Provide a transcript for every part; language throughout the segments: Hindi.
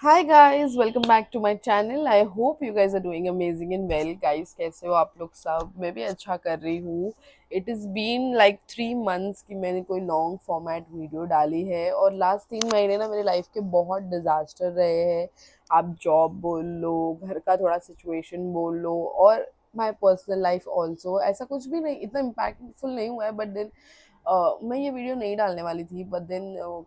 Hi guys, welcome back to my channel. I hope you guys are doing amazing and well. Guys, कैसे हो आप लोग सब? मैं भी अच्छा कर रही हूँ। It is been like 3 months कि मैंने कोई लॉन्ग फॉर्मेट वीडियो डाली है, और लास्ट 3 महीने ना मेरे लाइफ के बहुत डिजास्टर रहे हैं। आप जॉब बोल लो, घर का थोड़ा सिचुएशन बोल लो, और माई पर्सनल लाइफ ऑल्सो। ऐसा कुछ भी नहीं, इतना इम्पैक्टफुल नहीं हुआ है, बट देन मैं ये वीडियो नहीं डालने वाली थी। बट देन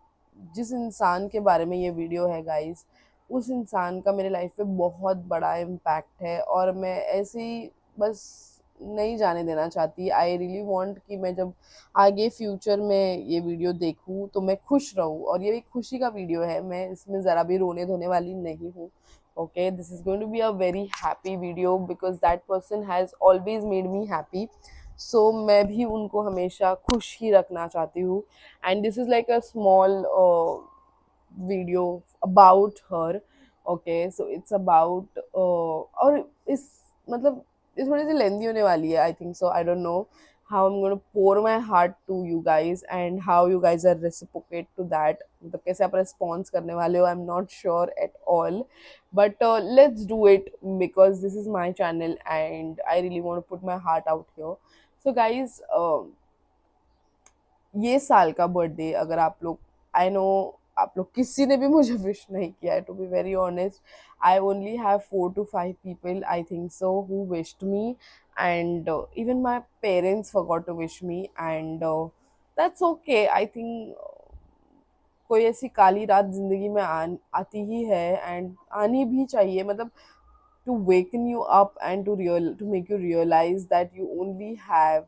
जिस इंसान के बारे में ये वीडियो है गाइस, उस इंसान का मेरे लाइफ पे बहुत बड़ा इम्पैक्ट है, और मैं ऐसे ही बस नहीं जाने देना चाहती। आई रियली वॉन्ट कि मैं जब आगे फ्यूचर में ये वीडियो देखूँ तो मैं खुश रहूँ, और ये एक खुशी का वीडियो है। मैं इसमें ज़रा भी रोने धोने वाली नहीं हूँ। Okay, this is going to be a very happy video because that person has always made me happy. So मैं भी उनको हमेशा खुश ही रखना चाहती हूँ। And this is like a small video about her. Okay, so it's about और इस मतलब ये थोड़ी सी लेंदी होने वाली है, आई think so. I don't know how I'm going to pour my heart to you guys and how you guys are reciprocate to that, मतलब कैसे आप response करने वाले हो, I'm not sure at all. But let's do it because this is my channel and I really want to put my heart out here. So guys, ये साल का बर्थडे अगर आप लोग, आई नो आप लोग किसी ने भी मुझे विश नहीं किया है, to be very honest. I only have 4 to 5 people I think so who wished me, and even my parents forgot to wish me, and that's okay. I think कोई ऐसी काली रात जिंदगी में आती ही है, एंड आनी भी चाहिए, मतलब to waken you up and to make you realize that you only have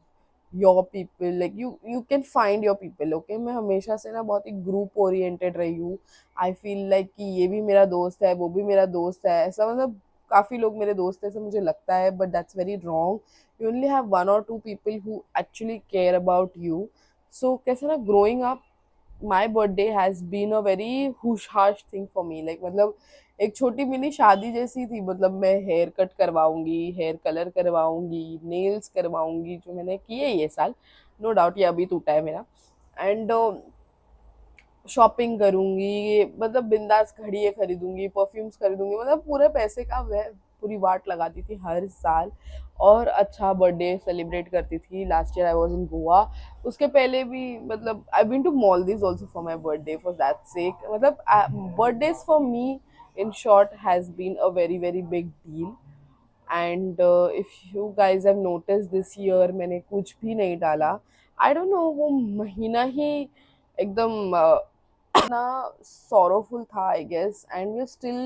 your people, like you can find your people. Okay, मैं हमेशा से ना बहुत ही ग्रुप ओरिएंटेड रही हूँ। आई फील लाइक कि ये भी मेरा दोस्त है, वो भी मेरा दोस्त है, ऐसा मतलब काफी लोग मेरे दोस्त हैं, ऐसा मुझे लगता है, but that's very wrong. You only have 1 or 2 people who actually care about you. So कैसे ना, growing up my birthday has been a very hush hush thing for me. Like मतलब एक छोटी मिनी शादी जैसी थी। मतलब मैं हेयर कट करवाऊंगी, हेयर कलर करवाऊंगी, नेल्स करवाऊंगी, जो मैंने किए ये साल, नो डाउट ये अभी टूटा है मेरा। एंड शॉपिंग करूंगी, मतलब बिंदास घड़ियाँ खरीदूंगी, परफ्यूम्स खरीदूंगी, मतलब पूरे पैसे का वह पूरी वाट लगाती थी हर साल, और अच्छा बर्थडे सेलिब्रेट करती थी। Last year I was in Goa. उसके पहले भी मतलब I been to Maldives also for my birthday, for that sake. मतलब birthdays for me in short has been a very very big deal. And if you guys have noticed this year मैंने कुछ भी नहीं डाला। I don't know, वो महीना ही एकदम इतना sorrowful था, I guess, and we're still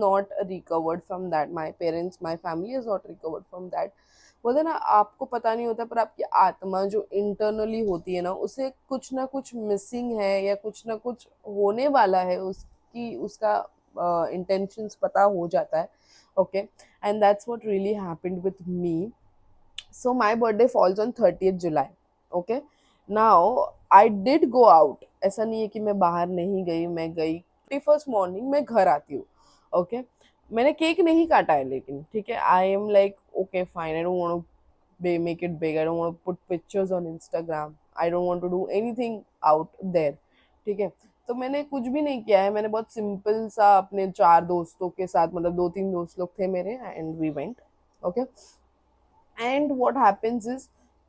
not recovered from that. My parents, my family is not recovered from that. बोलते ना, आपको पता नहीं होता, पर आपकी आत्मा जो इंटरनली होती है ना, उसे कुछ ना कुछ मिसिंग है, या कुछ ना कुछ होने वाला है, उसकी उसका इंटेंशंस पता हो जाता है। Okay, and that's what really happened with me. So my birthday falls on 30th July। Okay, now I did go out, ऐसा नहीं है कि मैं बाहर नहीं गई, मैं गई। 31st मॉर्निंग मैं घर आती हूँ। ओके, मैंने केक नहीं काटा है, लेकिन ठीक है, I am like okay fine, I don't want to make it big, I don't want to put pictures on Instagram, I don't want to do anything out there. ठीक है, तो मैंने कुछ भी नहीं किया है। मैंने बहुत सिंपल सा अपने 4 दोस्तों के साथ, मतलब 2-3 दोस्त लोग थे मेरे, and we went. Okay, and what happens is,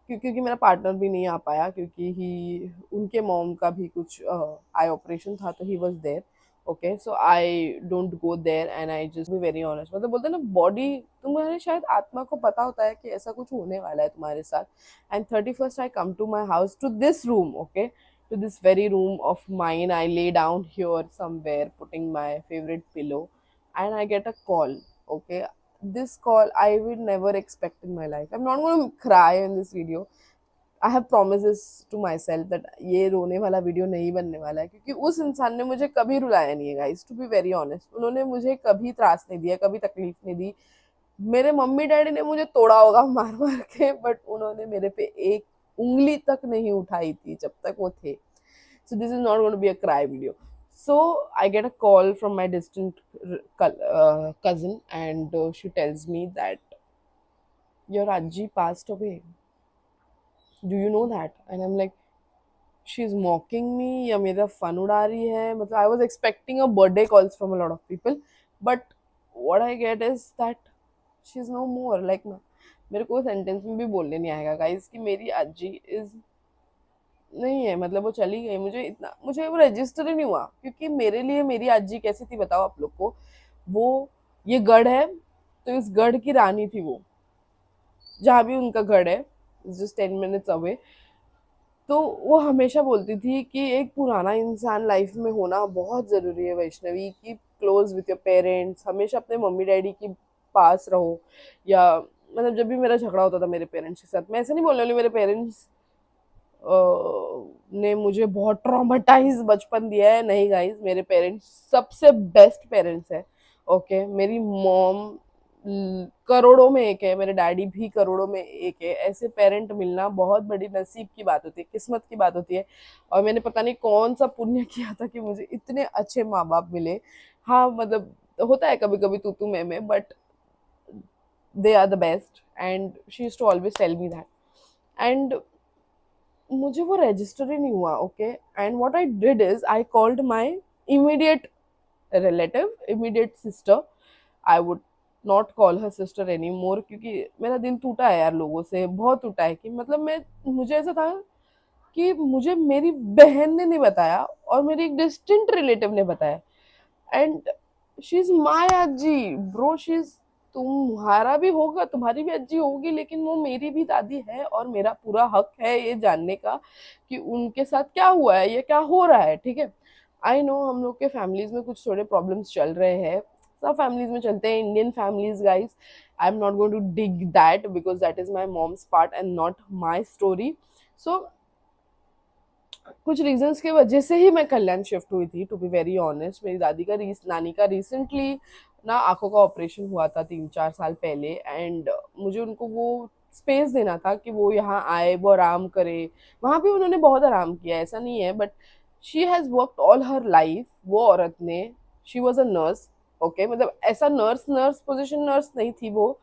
क्योंकि मेरा पार्टनर भी नहीं आ पाया, क्योंकि ही उनके मॉम का भी कुछ आई ऑपरेशन था, तो he was there. Okay, so I don't go there, and I just be very honest, मतलब बोलते हैं ना, बॉडी तुम्हारे शायद आत्मा को पता होता है कि ऐसा कुछ होने वाला है तुम्हारे साथ। And 31st I come to my house, to this room, okay, to this very room of mine. I lay down here somewhere, putting my favorite pillow, and I get a call. Okay, this call I would never expect in my life. I'm not going to cry in this video. I have promises to myself that ये रोने वाला वीडियो नहीं बनने वाला है, क्योंकि उस इंसान ने मुझे कभी रुलाया नहीं है guys, to be very honest. उन्होंने मुझे कभी त्रास नहीं दिया, कभी तकलीफ नहीं दी। मेरे मम्मी डैडी ने मुझे तोड़ा होगा मार मार के, बट उन्होंने मेरे पे एक उंगली तक नहीं उठाई थी जब तक वो थे। So this is not going to be a cry video. So I get a call from my distant cousin, and she tells me that your Ajji passed away. Do you know that? And I'm like, she is mocking me या मेरा फन उड़ा रही है. मतलब I was expecting a birthday calls from a lot of people, but what I get is that she is no more. Like मेरे को सेंटेंस में भी बोलने नहीं आएगा गाइस कि मेरी अज्जी इज नहीं है. मतलब वो चली गई, मुझे वो रजिस्टर ही नहीं हुआ. क्योंकि मेरे लिए मेरी अज्जी कैसी थी बताओ आप लोग को. वो ये गढ़ है, तो इस गढ़ की रानी थी वो. जहाँ भी उनका गढ़ है, जस्ट 10 minutes अवे. तो वो हमेशा बोलती थी कि एक पुराना इंसान लाइफ में होना बहुत ज़रूरी है वैष्णवी. की क्लोज विथ योर पेरेंट्स, हमेशा अपने मम्मी डैडी के पास रहो. या मतलब जब भी मेरा झगड़ा होता था मेरे पेरेंट्स के साथ, मैं ऐसे नहीं बोलने वाली मेरे पेरेंट्स ने मुझे बहुत ट्रॉमेटाइज बचपन दिया है. नहीं गाइस, मेरे पेरेंट्स सबसे बेस्ट पेरेंट्स है. ओके, मेरी मॉम करोड़ों में एक है, मेरे डैडी भी करोड़ों में एक है. ऐसे पेरेंट मिलना बहुत बड़ी नसीब की बात होती है, किस्मत की बात होती है. और मैंने पता नहीं कौन सा पुण्य किया था कि मुझे इतने अच्छे माँ बाप मिले. हाँ मतलब होता है कभी कभी तू तू मैं, but they are the best. And she used to always tell me that. एंड मुझे वो रजिस्टर ही नहीं हुआ. Okay, and what I did is I called my immediate relative, immediate sister. I would not call her sister any more, क्योंकि मेरा दिल टूटा है यार लोगों से, बहुत टूटा है. कि मतलब मैं मुझे ऐसा था कि मुझे मेरी बहन ने नहीं बताया और मेरी एक डिस्टेंट रिलेटिव ने बताया. एंड शी इज माई अज्जी ब्रो. शी इज, तुम्हारा भी होगा, तुम्हारी भी अज्जी होगी, लेकिन वो मेरी भी दादी है. और मेरा पूरा हक है ये जानने का कि उनके साथ क्या हुआ है, ये क्या हो रहा है. ठीक है, आई नो हम लोग के फैमिलीज में कुछ थोड़े प्रॉब्लम्स चल रहे हैं. सब फैमिलीज में चलते हैं, Indian families guys. I am not going to dig that because that is my mom's part and not my story. So कुछ रीजंस की वजह से ही मैं कल्याण शिफ्ट हुई थी. टू बी वेरी ऑनेस्ट, मेरी दादी का नानी का रिसेंटली ना आंखों का ऑपरेशन हुआ था 3-4 साल पहले. एंड मुझे उनको वो स्पेस देना था कि वो यहाँ आए, वो आराम करे. वहाँ भी उन्होंने बहुत आराम किया, ऐसा नहीं है, but she has worked all her life. वो औरत ने, she was a nurse. Okay, मतलब ऐसा नर्स नर्स पोजिशन नर्स नहीं थी वो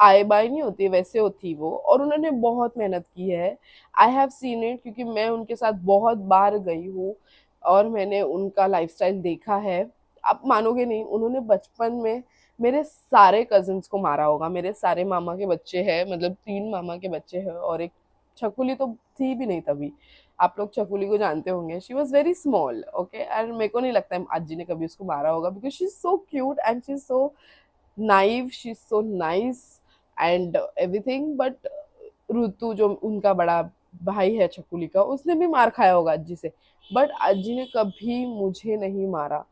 आए बाय नहीं होती वैसे होती वो. और उन्होंने बहुत मेहनत की है. आई हैव सीन इट, क्योंकि मैं उनके साथ बहुत बार गई हूँ और मैंने उनका लाइफस्टाइल देखा है. आप मानोगे नहीं, उन्होंने बचपन में मेरे सारे कजिन्स को मारा होगा. मेरे सारे मामा के बच्चे हैं, मतलब 3 मामा के बच्चे हैं और एक छकुली तो थी भी नहीं तभी. आप लोग छकुली को जानते होंगे. She was very small. Okay, and मेरे को नहीं लगता है अज्जी ने कभी उसको मारा होगा, because she is so cute and she is so naive, she is so nice and everything. But Ritu जो उनका बड़ा भाई है छकुली का, उसने भी मार खाया होगा अज्जी से. बट अज्जी ने कभी मुझे नहीं मारा.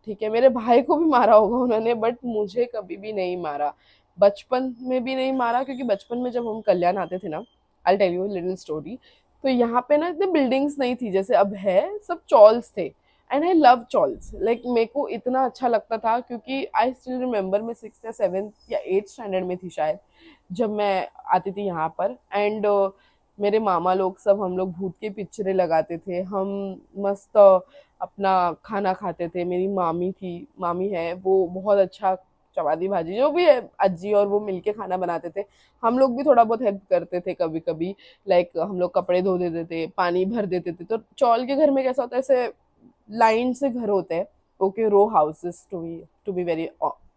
ठीक है, मेरे भाई को भी मारा होगा उन्होंने, बट मुझे कभी भी नहीं मारा. बचपन में भी नहीं मारा, क्योंकि बचपन में जब हम कल्याण आते थे ना, I tell you little story. तो यहाँ पे ना इतने बिल्डिंग्स नहीं थी जैसे अब है, सब चॉल्स थे. And I love chawls. Like मेरे को इतना अच्छा लगता था, क्योंकि आई स्टिल रिमेम्बर मैं 6th या 7th या 8th स्टैंडर्ड में थी शायद जब मैं आती थी यहाँ पर. एंड मेरे मामा लोग सब, हम लोग भूत के पिक्चरें लगाते थे. हम मस्त अपना खाना खाते थे. मेरी मामी थी, मामी है, वो बहुत अच्छा चपाती भाजी जो भी है अज्जी और वो मिलके खाना बनाते थे. हम लोग भी थोड़ा बहुत हेल्प करते थे कभी कभी. लाइक हम लोग कपड़े धो देते थे, पानी भर देते थे. तो चौल के घर में कैसा होता है, ऐसे लाइन से घर होते हैं. Okay, row houses to be very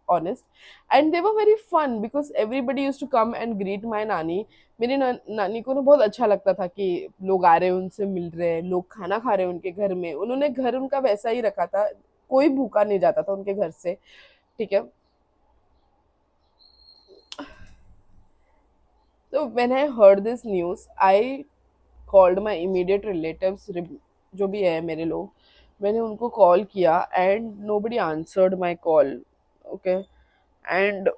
honest. And they were very fun because everybody used to come and greet my नानी. मेरी नानी को ना बहुत अच्छा लगता था कि लोग आ रहे हैं, उनसे मिल रहे हैं, लोग खाना खा रहे हैं उनके घर में. उन्होंने घर उनका वैसा ही रखा था, कोई भूखा नहीं जाता था उनके घर से. ठीक है. तो when I heard this news, I called my immediate relatives, जो भी है मेरे लोग, मैंने उनको कॉल किया and nobody answered my call. Okay, and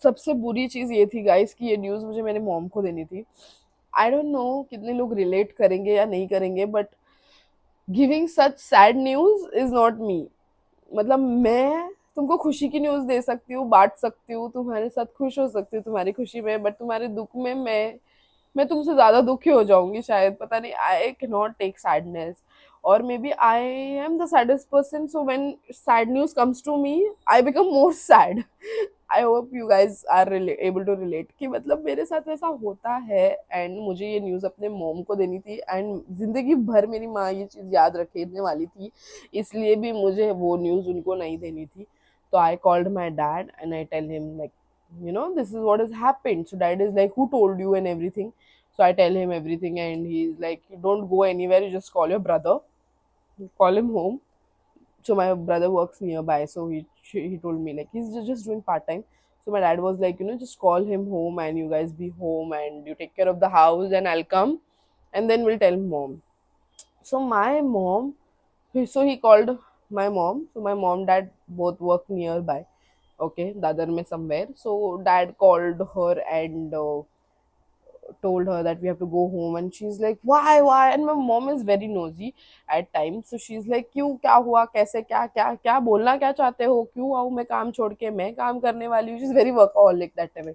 सबसे बुरी चीज़ ये थी गाइस कि ये न्यूज़ मुझे मेरे मॉम को देनी थी. आई डोंट नो कितने लोग रिलेट करेंगे या नहीं करेंगे, but giving such sad news is not me. मतलब मैं तुमको खुशी की न्यूज़ दे सकती हूँ, बांट सकती हूँ, तुम्हारे साथ खुश हो सकती हूँ तुम्हारी खुशी में, बट तुम्हारे दुख में मैं तुमसे ज़्यादा दुखी हो जाऊंगी शायद. पता नहीं, I can not take sadness. और maybe I am the saddest person, so when sad news comes to me I become more sad. I hope you guys are able to relate कि मतलब मेरे साथ वैसा होता है। एंड मुझे ये न्यूज़ अपने मॉम को देनी थी, एंड जिंदगी भर मेरी माँ ये चीज़ याद रखने वाली थी, इसलिए भी मुझे वो न्यूज़ उनको नहीं देनी थी। तो I called my dad and I tell him like, you know, this is what has happened. So dad is like, who told you and everything. So I tell him everything, and he's like, you don't go anywhere, you just call your brother, call him home. So my brother works nearby, so he told me like he's just doing part time. So my dad was like, you know, just call him home and you guys be home and you take care of the house and I'll come, and then we'll tell mom. So my mom, so he called my mom. So my mom dad both work nearby, okay, Dadar mein somewhere. So dad called her and told her that we have to go home, and she's like, why, and my mom is very nosy at times. So she's like, क्यों, क्या हुआ, कैसे, क्या क्या क्या बोलना क्या चाहते हो, क्यों आऊँ मैं काम छोड़ के, मैं काम करने वाली हूँ. she's very workaholic that time.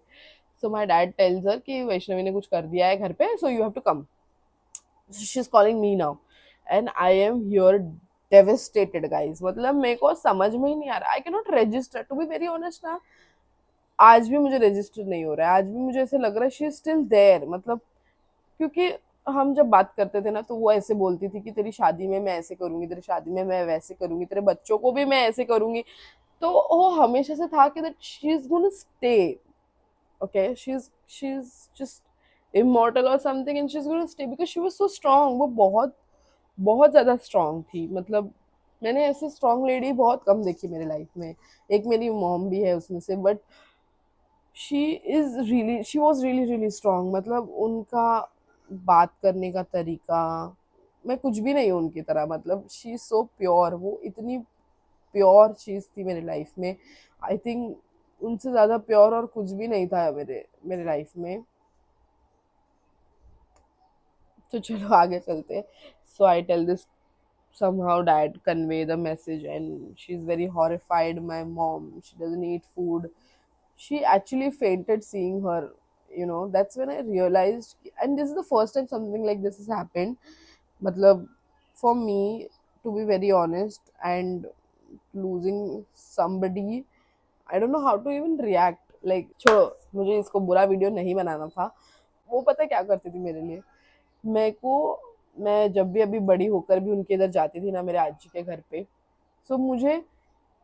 So my dad tells her कि वैष्णवी ने कुछ कर दिया है घर पे, so you have to come. So she's calling me now and I am here devastated guys. मतलब मेरे को समझ में ही नहीं आ रहा. I cannot register, to be very honest ना, आज भी मुझे रजिस्टर नहीं हो रहा है. आज भी मुझे ऐसे लग रहा है शी इज स्टिल देयर. मतलब क्योंकि हम जब बात करते थे ना, तो वो ऐसे बोलती थी कि तेरी शादी में मैं ऐसे करूंगी, तेरी शादी में मैं वैसे करूंगी, तेरे बच्चों को भी मैं ऐसे करूंगी. तो वो हमेशा से था कि that she is gonna stay, okay, she is just immortal or something and she's going to stay because she was so strong. वो बहुत बहुत ज्यादा स्ट्रांग थी. मतलब मैंने ऐसे स्ट्रांग लेडी बहुत कम देखी मेरे लाइफ में. एक मेरी मॉम भी है उसमें से, but she was really really strong. मतलब उनका बात करने का तरीका, मैं कुछ भी नहीं हूँ उनकी तरह. मतलब शी इज सो प्योर. वो इतनी प्योर चीज थी मेरे लाइफ में. आई थिंक उनसे ज्यादा प्योर और कुछ भी नहीं था मेरे मेरे लाइफ में. तो चलो आगे चलते हैं. So I tell this, somehow dad convey the message and she's very horrified. My mom, she doesn't eat food. She actually fainted seeing her. You know, that's when I realized, and this is the first time something like this has happened. Matlab, for me, to be very honest, and losing somebody, I don't know how to even react. Like, छोड़ो, मुझे इसको बुरा वीडियो नहीं बनाना था. वो पता है क्या करती थी मेरे लिए. मेरे को, मैं जब भी अभी बड़ी होकर भी उनके इधर जाती थी ना, मेरे आजी के घर पे, सो मुझे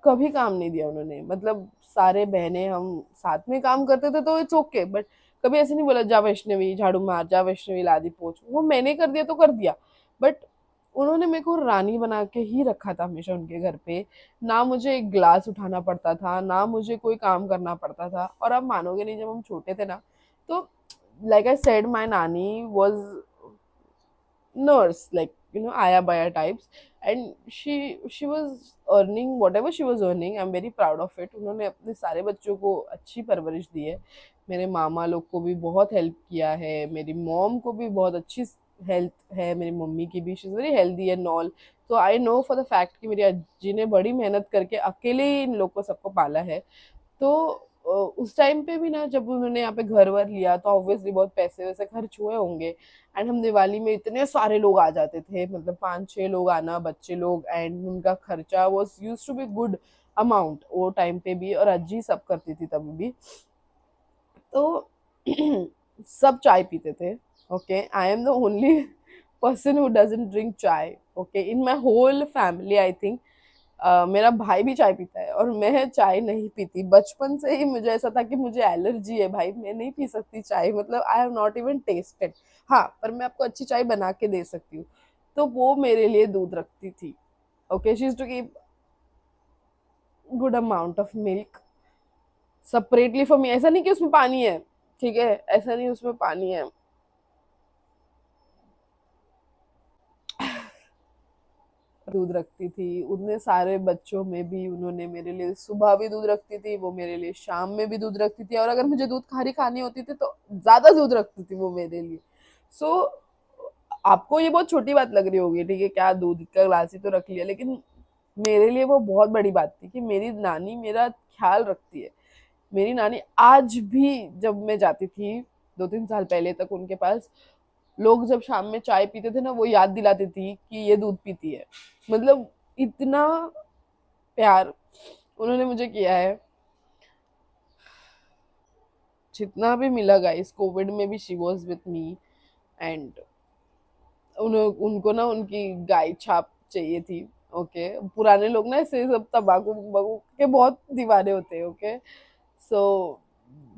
कभी काम नहीं दिया उन्होंने. मतलब सारे बहनें हम साथ में काम करते थे तो इट्स ओके, बट कभी ऐसे नहीं बोला जा वैष्णवी झाड़ू मार, जा वैष्णवी लादी पोछ. वो मैंने कर दिया तो कर दिया, बट उन्होंने मेरे को रानी बना के ही रखा था हमेशा उनके घर पे. ना मुझे एक ग्लास उठाना पड़ता था, ना मुझे कोई काम करना पड़ता था. और आप मानोगे नहीं, जब हम छोटे थे ना, तो लाइक आई सेड, माई नानी was nurse, like, you know, aya baya types. And she was earning whatever she was earning. I'm very proud of it. उन्होंने अपने सारे बच्चों को अच्छी परवरिश दी है. मेरे मामा लोग को भी बहुत हेल्प किया है. मेरी मॉम को भी बहुत अच्छी हेल्थ है. मेरी मम्मी की भी, she is very healthy and all. तो I know for the fact कि मेरी अज्जी ने बड़ी मेहनत करके अकेले ही इन लोग को सबको पाला है. तो उस टाइम पे भी ना, जब उन्होंने यहाँ पे घर वर लिया, तो ऑब्वियसली बहुत पैसे वैसे खर्च हुए होंगे. एंड हम दिवाली में इतने सारे लोग आ जाते थे, मतलब 5-6 लोग आना, बच्चे लोग, एंड उनका खर्चा was use to be good amount वो टाइम पे भी. और अज्जी सब करती थी तभी भी. तो सब चाय पीते थे. Okay, I am the only person who doesn't drink chai. Okay, in my whole family I think मेरा भाई भी चाय पीता है और मैं चाय नहीं पीती. बचपन से ही मुझे ऐसा था कि मुझे एलर्जी है भाई, मैं नहीं पी सकती चाय. मतलब I have not even tested. हाँ, पर मैं आपको अच्छी चाय बना के दे सकती हूँ. तो वो मेरे लिए दूध रखती थी. Okay, she used to keep good amount of milk separately for me. ऐसा नहीं कि उसमें पानी है, ठीक है, ऐसा नहीं उसमें पानी है. दूध रखती थी. उतने सारे बच्चों में भी उन्होंने मेरे लिए सुबह भी दूध रखती थी, वो मेरे लिए शाम में भी दूध रखती थी, और अगर मुझे दूध खारी खानी होती थी तो ज्यादा दूध रखती थी वो मेरे लिए. सो आपको ये बहुत छोटी बात लग रही होगी, ठीक है, क्या दूध का ग्लास ही तो रख लिया, लेकिन मेरे लिए वो बहुत बड़ी बात थी कि मेरी नानी मेरा ख्याल रखती है. मेरी नानी आज भी, जब मैं जाती थी 2-3 साल पहले तक उनके पास, लोग जब शाम में चाय पीते थे ना, वो याद दिलाती थी कि ये दूध पीती है. मतलब इतना प्यार उन्होंने मुझे किया है. जितना भी मिला गाइस, कोविड में भी she was with me. And उनको ना उनकी गाय छाप चाहिए थी। ओके, पुराने लोग ना ऐसे सब तंबाकू वंबाकू के बहुत दीवाने होते हैं। ओके, सो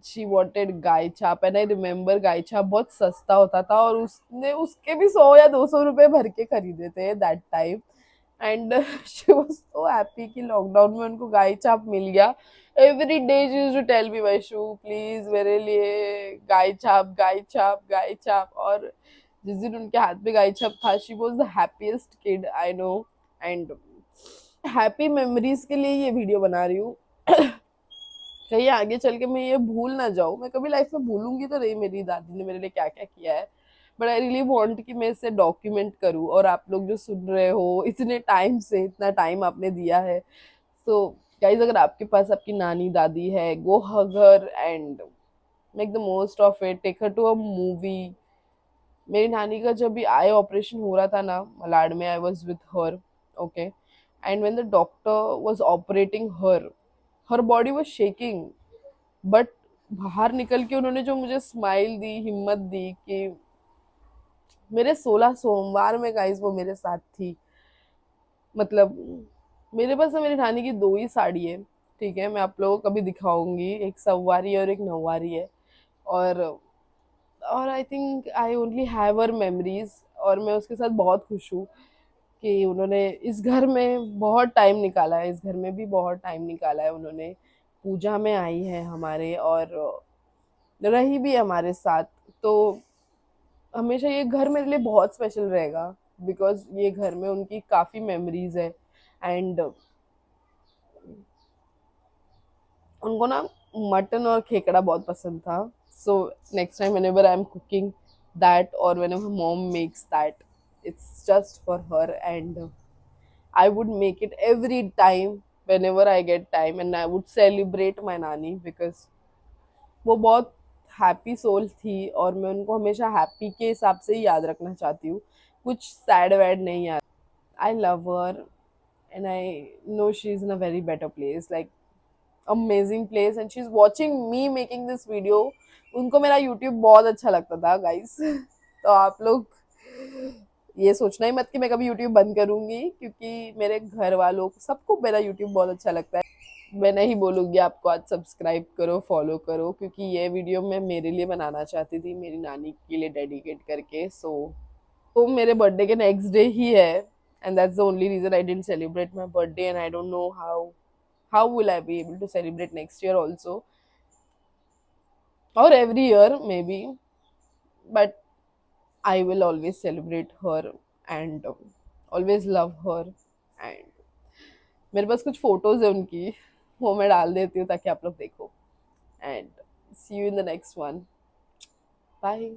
शी wanted गाय छाप, एंड आई रिमेम्बर गाय छाप बहुत सस्ता होता था, और उसने उसके भी 100 या 200 रुपए भर के खरीदे थे that time. And she was so happy कि लॉकडाउन में उनको गाय छाप मिल गया। Every day she used to tell me, Vaishu please मेरे लिए गाय छाप, गाय छाप, गाय छाप। और जिस दिन उनके हाथ में गाय छाप था, she was the happiest kid I know. And happy memories के लिए ये वीडियो बना रही हूँ। कहीं आगे चल के मैं ये भूल ना जाऊँ, मैं कभी लाइफ में भूलूंगी तो नहीं मेरी दादी ने मेरे लिए क्या क्या किया है। बट आई रियली वॉन्ट कि मैं इसे डॉक्यूमेंट करूँ, और आप लोग जो सुन रहे हो इतने टाइम से, इतना टाइम आपने दिया है, तो गाइज अगर आपके पास आपकी नानी दादी है, go hug her and make the most of it, take her to a movie. मेरी नानी का जब भी आई ऑपरेशन हो रहा था ना मलाड में, I was with her. Okay, and when the doctor was operating her, her body was shaking, but बाहर निकल के उन्होंने जो मुझे स्माइल दी, हिम्मत दी कि मेरे 16 सोमवार में गाइस वो मेरे साथ थी। मतलब मेरे पास ना मेरी नानी की दो ही साड़ी है, ठीक है, मैं आप लोगों को कभी दिखाऊंगी, एक सवारी और एक नौवारी है। और I think I only have her memories, और मैं उसके साथ बहुत खुश हूँ कि उन्होंने इस घर में बहुत टाइम निकाला है, इस घर में भी बहुत टाइम निकाला है उन्होंने। पूजा में आई है हमारे, और रही भी हमारे साथ। तो हमेशा ये घर मेरे लिए बहुत स्पेशल रहेगा, बिकॉज ये घर में उनकी काफ़ी मेमोरीज है। एंड उनको ना मटन और खेकड़ा बहुत पसंद था। So next time whenever I am cooking that, और whenever mom makes that, it's just for her, and I would make it every time whenever I get time, and I would celebrate my नानी, because वो बहुत हैप्पी सोल थी, और मैं उनको हमेशा हैप्पी के हिसाब से ही याद रखना चाहती हूँ, कुछ सैड वैड नहीं याद। I love her, and I know she is in a very better place, like amazing place, and she is watching me making this video. उनको मेरा यूट्यूब बहुत अच्छा लगता था गाइस। तो आप लोग ये सोचना ही मत कि मैं कभी यूट्यूब बंद करूंगी, क्योंकि मेरे घर वालों को सबको मेरा यूट्यूब बहुत अच्छा लगता है। मैं नहीं बोलूँगी आपको आज सब्सक्राइब करो, फॉलो करो, क्योंकि ये वीडियो मैं मेरे लिए बनाना चाहती थी, मेरी नानी के लिए डेडिकेट करके। तो मेरे बर्थडे के नेक्स्ट डे ही है, and that's the only reason I didn't celebrate my birthday, and I don't know how will I be able to celebrate next year also, or every year maybe, but I will always celebrate her, and always love her. And मेरे पास कुछ फोटोज है उनकी, वो मैं डाल देती हूँ ताकि आप लोग देखो। And see you in the next one. Bye.